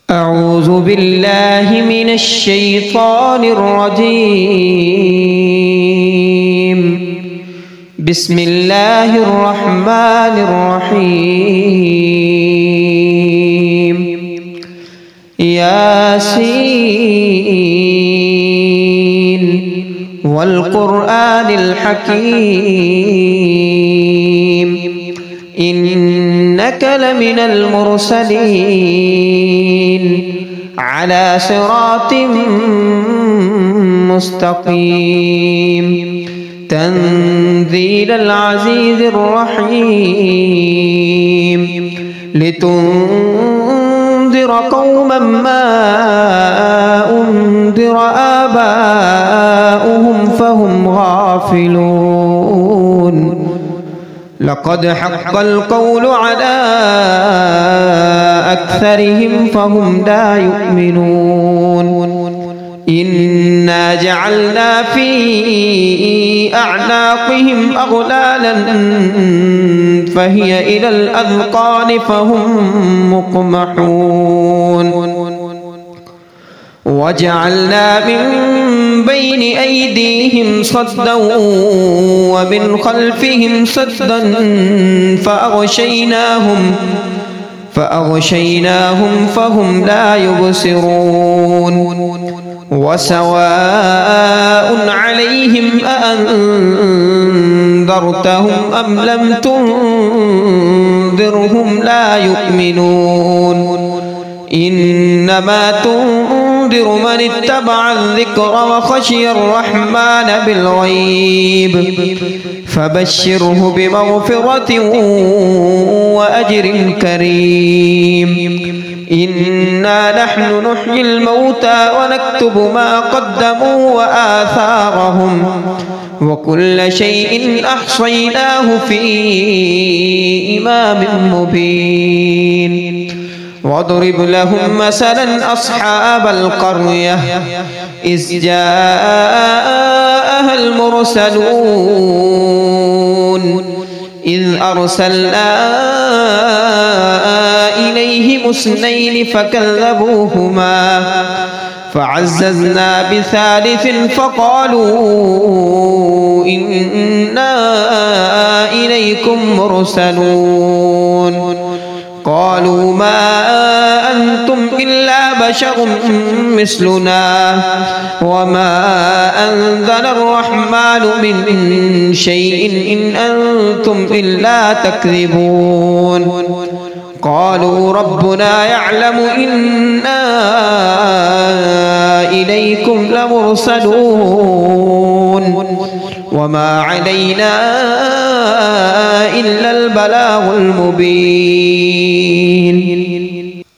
أعوذ بالله من الشيطان الرجيم. بسم الله الرحمن الرحيم. ياسين والقرآن الحكيم إنك لمن المرسلين على صراط مستقيم تنزيل العزيز الرحيم لتنذر قوما ما أنذر آباؤهم فهم غافلون لقد حق القول على أكثرهم فهم لا يؤمنون إنا جعلنا في أعناقهم أغلالا فهي إلى الأذقان فهم مقمحون وجعلنا من بين أيديهم صدا ومن خلفهم صدا فأغشيناهم فهم لا يبصرون وسواء عليهم أأنذرتهم أم لم تنذرهم لا يؤمنون إنما تنذر من اتبع الذكر وخشي الرحمن بالغيب فبشره بمغفرة وأجر كريم إنا نحن نحيي الموتى ونكتب ما قدموا وآثارهم وكل شيء أحصيناه في إمام مبين واضرب لهم مثلا أصحاب القرية إذ جاءها المرسلون إذ أرسلنا إليهم اثنين فكذبوهما فعززنا بثالث فقالوا إنا إليكم مرسلون قالوا ما أنتم إلا بشر مثلنا وما أنزل الرحمن من شيء إن أنتم إلا تكذبون قالوا ربنا يعلم إنا إليكم لمرسلون وما علينا إلا البلاغ المبين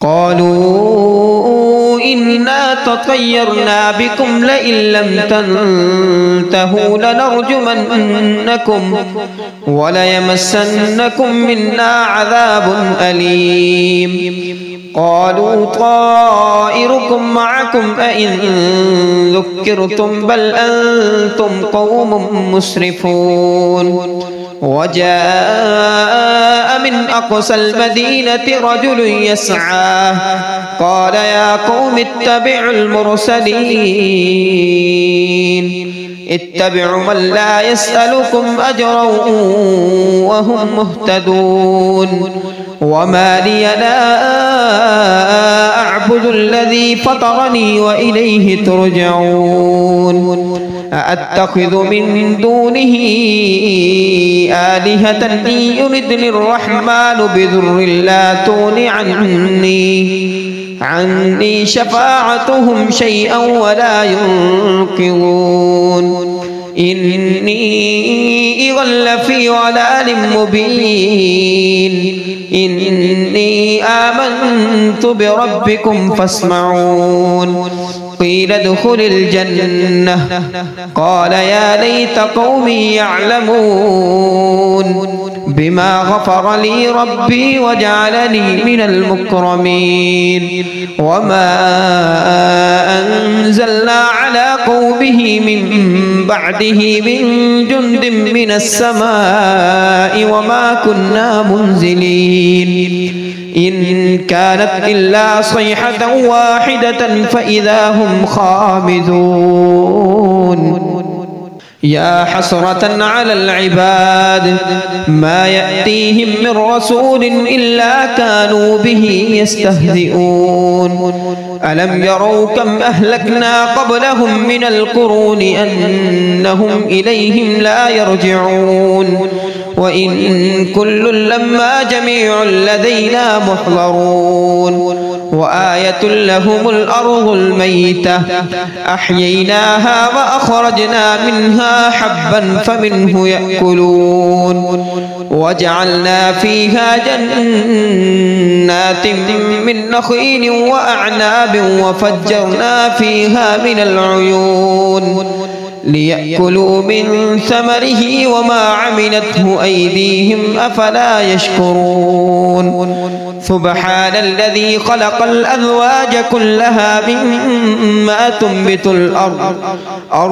قالوا إنا تطيرنا بكم لئن لم تنتهوا لنرجمنكم وليمسنكم منا عذاب أليم قالوا طائركم معكم أئن ذكرتم بل أنتم قوم مسرفون وجاء من أقصى المدينة رجل يسعى قال يا قوم اتبعوا المرسلين اتبعوا من لا يسألكم أجرا وهم مهتدون وما لي لا أعبد الذي فطرني وإليه ترجعون أأتخذ من دونه آلهة إن يردني الرحمن بضر لا تغن عني شفاعتهم شيئا ولا ينقذون إني إذا لفي ضلال مبين إني آمنت بربكم فاسمعون قيل ادخل الجنة قال يا ليت قومي يعلمون بما غفر لي ربي وجعلني من المكرمين وما أنزلنا على قومه من بعده من جند من السماء وما كنا منزلين إن كانت إلا صيحة واحدة فإذا هم خامدون يا حسرة على العباد ما يأتيهم من رسول إلا كانوا به يستهزئون ألم يروا كم أهلكنا قبلهم من القرون أنهم إليهم لا يرجعون وإن كل لما جميع لدينا محضرون وآية لهم الأرض الميتة أحييناها وأخرجنا منها حبا فمنه يأكلون وجعلنا فيها جنات من نخيل وأعناب وفجرنا فيها من العيون ليأكلوا من ثمره وما عملته أيديهم أفلا يشكرون سبحان الذي خلق الأزواج كلها مما تنبت الأرض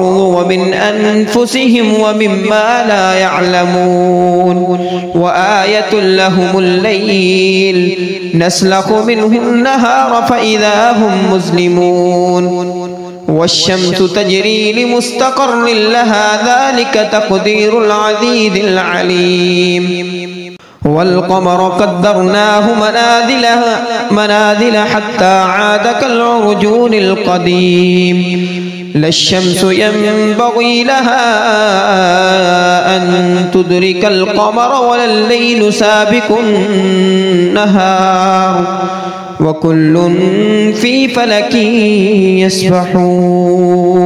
ومن أنفسهم ومما لا يعلمون وآية لهم الليل نسلخ منه النهار فإذا هم مظلمون والشمس تجري لمستقر لها ذلك تقدير العزيز العليم والقمر قدرناه منازل حتى عاد كالعرجون القديم لا الشمس ينبغي لها أن تدرك القمر ولا الليل سابق النهار وكل في فلك يسبحون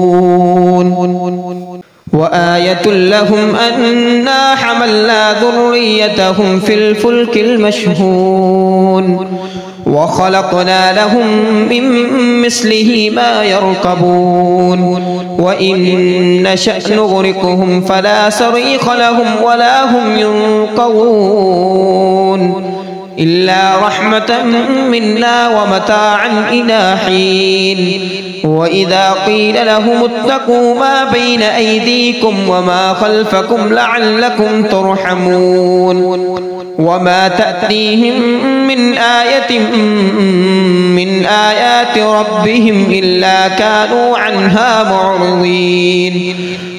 وآية لهم أنا حملنا ذريتهم في الفلك المشحون وخلقنا لهم من مثله ما يركبون وإن نشأ نغرقهم فلا صريخ لهم ولا هم ينقذون إلا رحمة منا ومتاعا إلى حين وإذا قيل لهم اتقوا ما بين أيديكم وما خلفكم لعلكم ترحمون وما تأتيهم من آية من آيات ربهم إلا كانوا عنها معرضين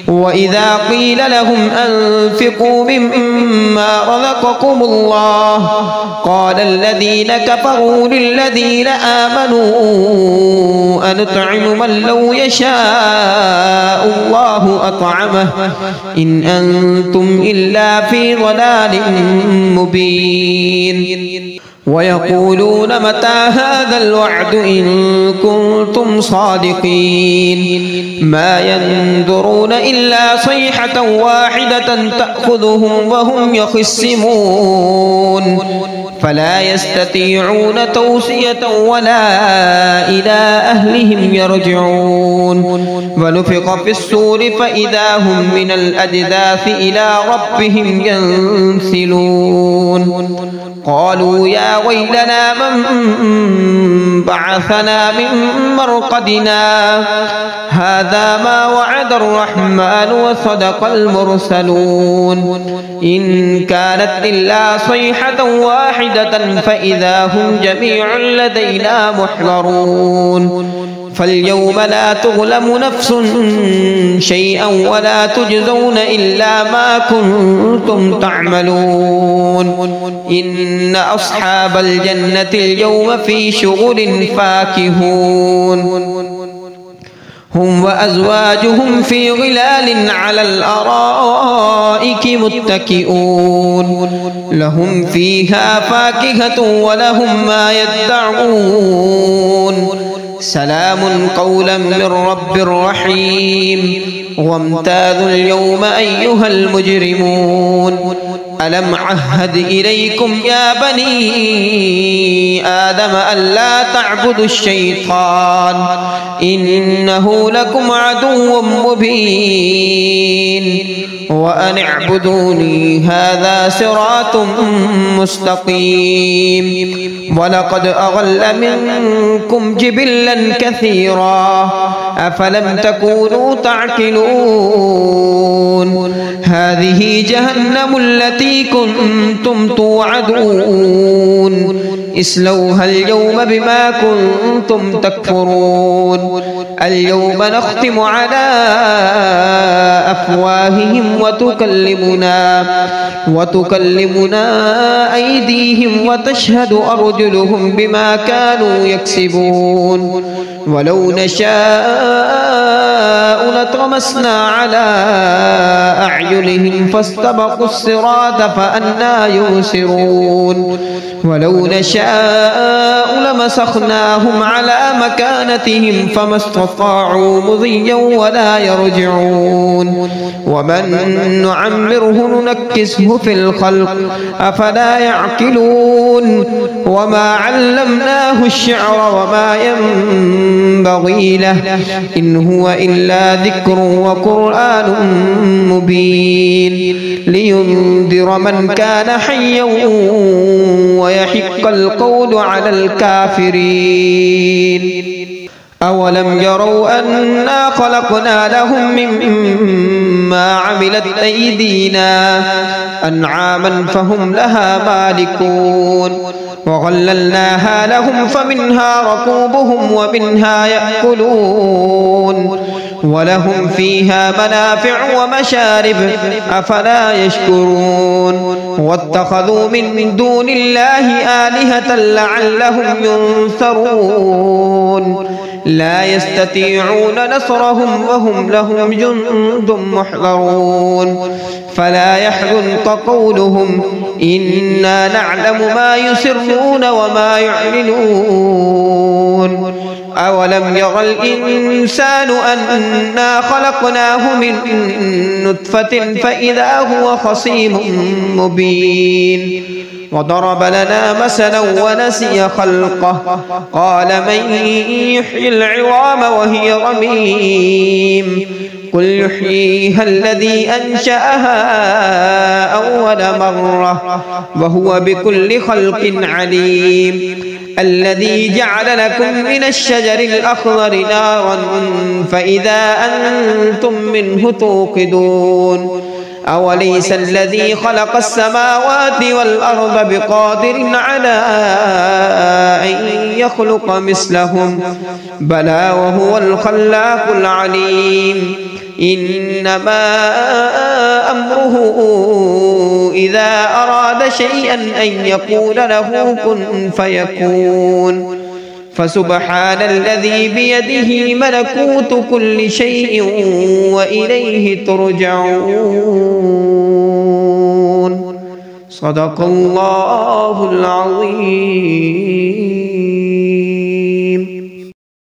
وإذا قيل لهم أنفقوا مما رزقكم الله قال الذين كفروا للذين آمنوا أنطعم من لو يشاء الله أطعمه إن أنتم إلا في ضلال مبين ويقولون متى هذا الوعد إن كنتم صادقين ما ينظرون إلا صيحة واحدة تأخذهم وهم يخصمون فلا يستطيعون توصية ولا إلى أهلهم يرجعون ونفخ في الصور فإذا هم من الأجداث إلى ربهم ينسلون قالوا يا ويلنا من بعثنا من مرقدنا هذا ما وعد الرحمن وصدق المرسلون إن كانت إلا صيحة واحدة فإذا هم جميع لدينا محضرون فاليوم لا تظلم نفس شيئا ولا تجزون إلا ما كنتم تعملون إن أصحاب الجنة اليوم في شغل فاكهون هم وأزواجهم في ظلال على الأرائك متكئون لهم فيها فاكهة ولهم ما يدعون سلام قولا من رب رحيم وامتازوا اليوم أيها المجرمون ألم عهد إليكم يا بني آدم ألا تعبدوا الشيطان إنه لكم عدو مبين وأن اعبدوني هذا صراط مستقيم ولقد أضل منكم جبلا كثيرا أفلم تكونوا تعقلون هذه جهنم التي كنتم توعدون اصلوها اليوم بما كنتم تكفرون اليوم نختم على أفواههم وتكلمنا أيديهم وتشهد أرجلهم بما كانوا يكسبون ولو نشاء لطمسنا على أعينهم فاستبقوا الصراط فأنى يبصرون ولو نشاء لمسخناهم على مكانتهم فما استطاعوا مضيا ولا يرجعون ومن نعمره ننكسه في الخلق أفلا يعقلون وما علمناه الشعر وما ينبغي له إن هو إلا ذكر وقرآن مبين لينذر من كان حيا ويحق القول على الكافرين أولم يروا أنا خلقنا لهم مما عملت أيدينا أنعاما فهم لها مالكون وظللناها لهم فمنها ركوبهم ومنها يأكلون ولهم فيها منافع ومشارب أفلا يشكرون واتخذوا من دون الله آلهة لعلهم ينصرون لا يستطيعون نصرهم وهم لهم جند محضرون فلا يحزنك قولهم إنا نعلم ما يسرون وما يعلنون أولم ير الإنسان أنا خلقناه من نطفة فإذا هو خصيم مبين وضرب لنا مثلا ونسي خلقه قال من يحيي العظام وهي رميم قل يحييها الذي أنشأها أول مرة وهو بكل خلق عليم الذي جعل لكم من الشجر الأخضر نارا فإذا أنتم منه توقدون أوليس الذي خلق السماوات والأرض بقادر على أن يخلق مثلهم بلى وهو الخلاق العليم إنما أمره إذا أراد شيئا أن يقول له كن فيكون فسبحان الذي بيده ملكوت كل شيء وإليه ترجعون صدق الله العظيم.